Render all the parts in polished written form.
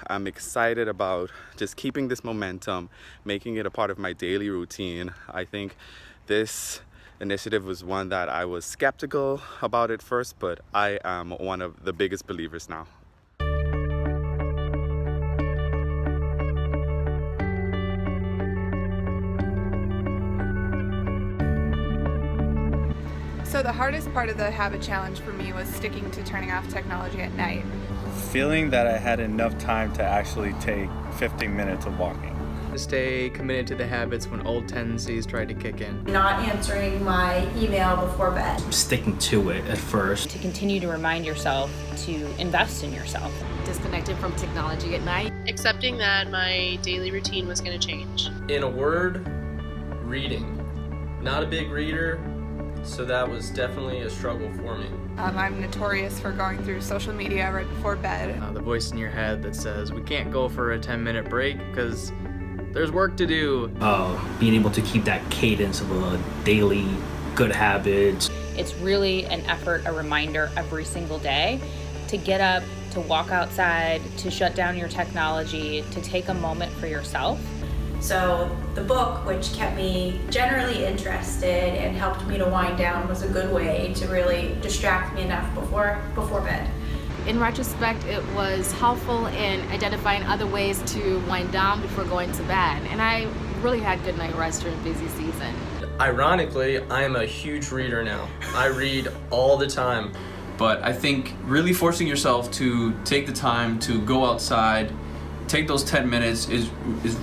I'm excited about just keeping this momentum, making it a part of my daily routine. I think this initiative was one that I was skeptical about at first, but I am one of the biggest believers now. So the hardest part of the habit challenge for me was sticking to turning off technology at night. Feeling that I had enough time to actually take 15 minutes of walking. To stay committed to the habits when old tendencies try to kick in. Not answering my email before bed. Sticking to it at first. To continue to remind yourself to invest in yourself. Disconnected from technology at night. Accepting that my daily routine was going to change. In a word, reading. Not a big reader, so that was definitely a struggle for me. I'm notorious for going through social media right before bed. The voice in your head that says, we can't go for a 10-minute break because there's work to do. Being able to keep that cadence of a daily good habits. It's really an effort, a reminder every single day to get up, to walk outside, to shut down your technology, to take a moment for yourself. So the book, which kept me generally interested and helped me to wind down, was a good way to really distract me enough before bed. In retrospect, it was helpful in identifying other ways to wind down before going to bed. And I really had good night rest during busy season. Ironically, I am a huge reader now. I read all the time. But I think really forcing yourself to take the time to go outside, take those 10 minutes is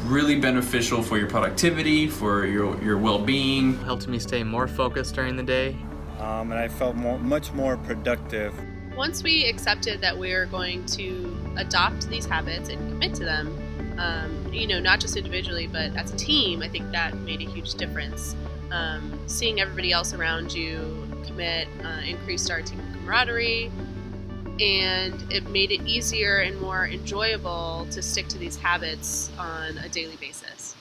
really beneficial for your productivity, for your well-being. It helped me stay more focused during the day. And I felt much more productive. Once we accepted that we were going to adopt these habits and commit to them, not just individually, but as a team, I think that made a huge difference. Seeing everybody else around you commit increased our team camaraderie, and it made it easier and more enjoyable to stick to these habits on a daily basis.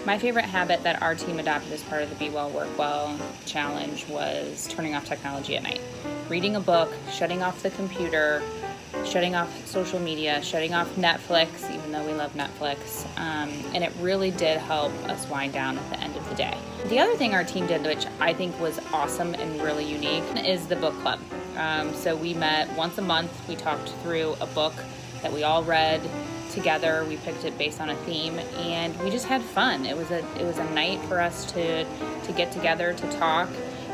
My favorite habit that our team adopted as part of the Be Well, Work Well challenge was turning off technology at night. Reading a book, shutting off the computer, shutting off social media, shutting off Netflix, even though we love Netflix. And it really did help us wind down at the end of the day. The other thing our team did, which I think was awesome and really unique, is the book club. So we met once a month. We talked through a book that we all read together. We picked it based on a theme, and we just had fun. It was a night for us to get together, to talk,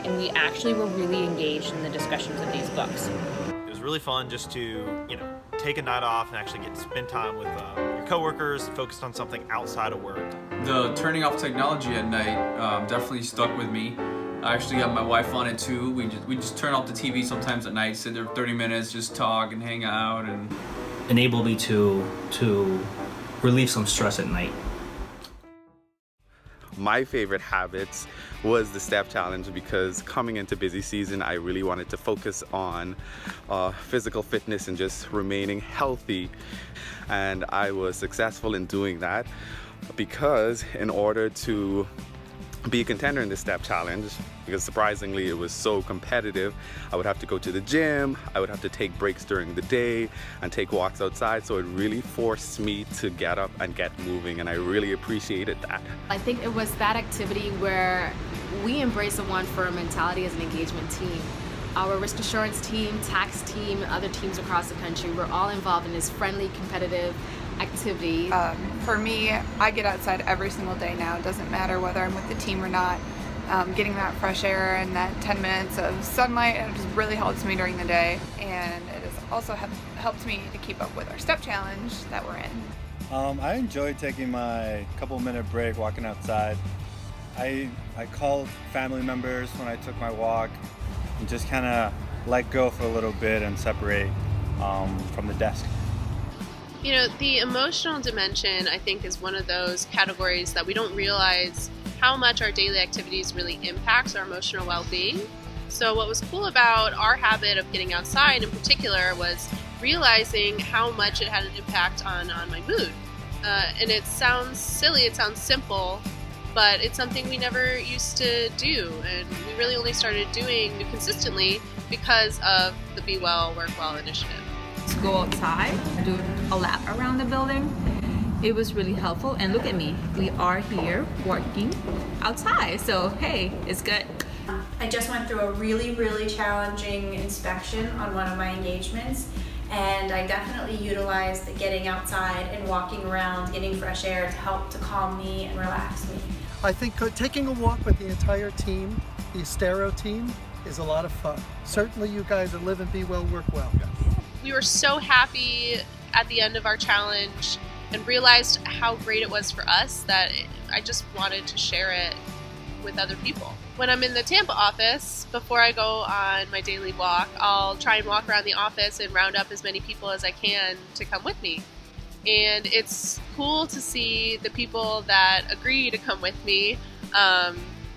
and we actually were really engaged in the discussions of these books. It was really fun just to, take a night off and actually get to spend time with your coworkers, focused on something outside of work. The turning off technology at night definitely stuck with me. I actually got my wife on it too. We just turn off the TV sometimes at night, sit there 30 minutes, just talk and hang out, and enable me to relieve some stress at night. My favorite habits was the step challenge because coming into busy season, I really wanted to focus on physical fitness and just remaining healthy. And I was successful in doing that because in order to be a contender in the step challenge, because surprisingly it was so competitive, I would have to go to the gym, I would have to take breaks during the day and take walks outside, so it really forced me to get up and get moving, and I really appreciated that. I think it was that activity where we embrace a one firm mentality as an engagement team. Our risk assurance team, tax team, other teams across the country, we're all involved in this friendly, competitive activity. For me, I get outside every single day now. It doesn't matter whether I'm with the team or not. Getting that fresh air and that 10 minutes of sunlight, it just really helps me during the day. And it has also helped me to keep up with our step challenge that we're in. I enjoyed taking my couple-minute break walking outside. I called family members when I took my walk and just kind of let go for a little bit and separate from the desk. The emotional dimension, I think, is one of those categories that we don't realize how much our daily activities really impacts our emotional well-being. So what was cool about our habit of getting outside in particular was realizing how much it had an impact on my mood. And it sounds silly, it sounds simple, but it's something we never used to do, and we really only started doing consistently because of the Be Well, Work Well initiative. to go outside, do a lap around the building. It was really helpful, and look at me, we are here working outside, so hey, it's good. I just went through a really, really challenging inspection on one of my engagements, and I definitely utilized the getting outside and walking around, getting fresh air to help to calm me and relax me. I think taking a walk with the entire team, the Estero team, is a lot of fun. Certainly you guys are live and be well, work well. We were so happy at the end of our challenge and realized how great it was for us that I just wanted to share it with other people. When I'm in the Tampa office, before I go on my daily walk, I'll try and walk around the office and round up as many people as I can to come with me. And it's cool to see the people that agree to come with me.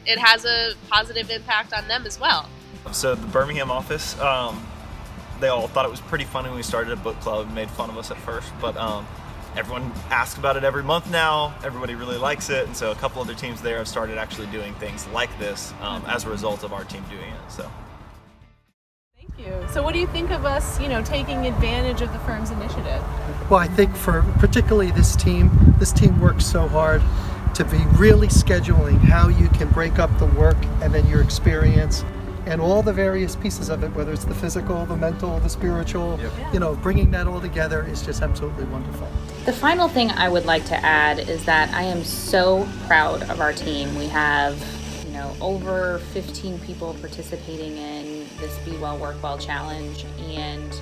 It has a positive impact on them as well. So the Birmingham office, they all thought it was pretty funny when we started a book club and made fun of us at first, but everyone asks about it every month now. Everybody really likes it, and so a couple other teams there have started actually doing things like this as a result of our team doing it. So. Thank you. So what do you think of us, taking advantage of the firm's initiative? Well, I think for particularly this team works so hard to be really scheduling how you can break up the work and then your experience and all the various pieces of it, whether it's the physical, the mental, the spiritual, bringing that all together is just absolutely wonderful. The final thing I would like to add is that I am so proud of our team. We have, over 15 people participating in this Be Well, Work Well challenge, and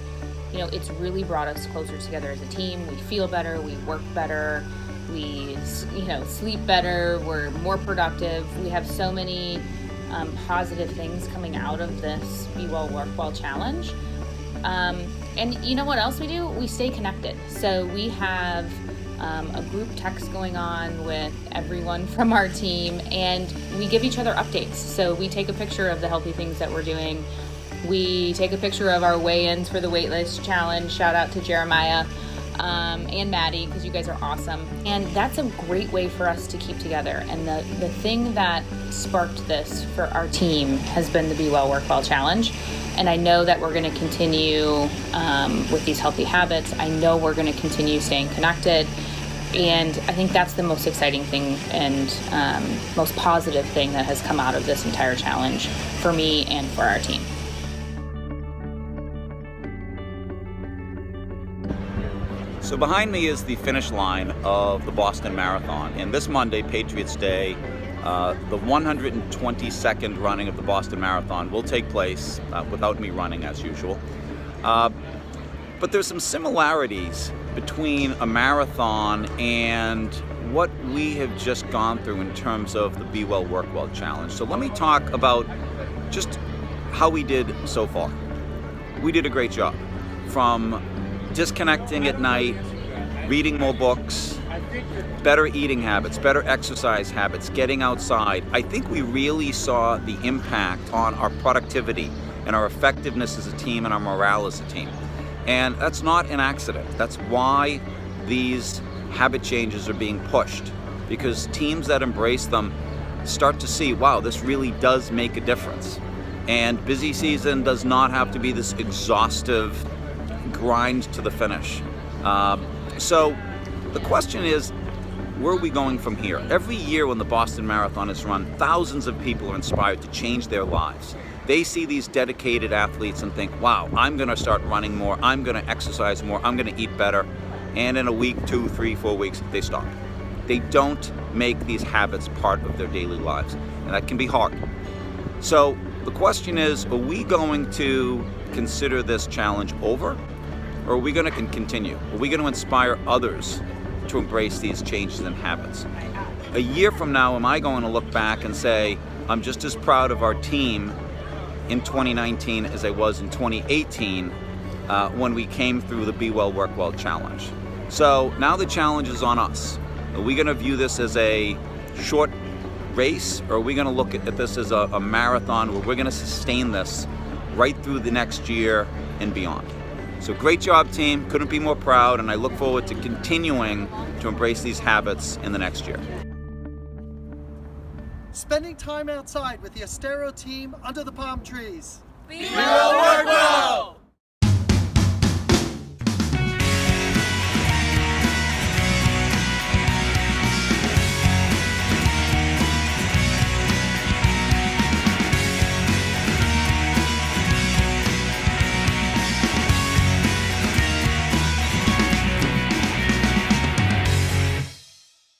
it's really brought us closer together as a team. We feel better, we work better, we sleep better, we're more productive. We have so many positive things coming out of this Be Well, Work Well challenge. And you know what else we do? We stay connected. So we have a group text going on with everyone from our team, and we give each other updates. So we take a picture of the healthy things that we're doing. We take a picture of our weigh-ins for the waitlist challenge. Shout out to Jeremiah and Maddie, because you guys are awesome. And that's a great way for us to keep together. And the thing that sparked this for our team has been the Be Well, Work Well challenge. And I know that we're going to continue with these healthy habits. I know we're going to continue staying connected. And I think that's the most exciting thing and most positive thing that has come out of this entire challenge for me and for our team. So behind me is the finish line of the Boston Marathon, and this Monday, Patriots Day, the 122nd running of the Boston Marathon will take place without me running as usual. But there's some similarities between a marathon and what we have just gone through in terms of the Be Well, Work Well challenge. So let me talk about just how we did so far. We did a great job. From disconnecting at night, reading more books, better eating habits, better exercise habits, getting outside. I think we really saw the impact on our productivity and our effectiveness as a team and our morale as a team. And that's not an accident. That's why these habit changes are being pushed, because teams that embrace them start to see, wow, this really does make a difference. And busy season does not have to be this exhaustive grind to the finish. So the question is, where are we going from here? Every year when the Boston Marathon is run, thousands of people are inspired to change their lives. They see these dedicated athletes and think, wow, I'm going to start running more, I'm going to exercise more, I'm going to eat better. And in a week, 2, 3, 4 weeks, they stop. They don't make these habits part of their daily lives. And that can be hard. So the question is, are we going to consider this challenge over? Or are we going to continue? Are we going to inspire others to embrace these changes in habits? A year from now, am I going to look back and say, I'm just as proud of our team in 2019 as I was in 2018 when we came through the Be Well, Work Well challenge? So now the challenge is on us. Are we going to view this as a short race, or are we going to look at this as a marathon where we're going to sustain this right through the next year and beyond? So great job, team. Couldn't be more proud, and I look forward to continuing to embrace these habits in the next year. Spending time outside with the Estero team under the palm trees. Be Well, Work Well!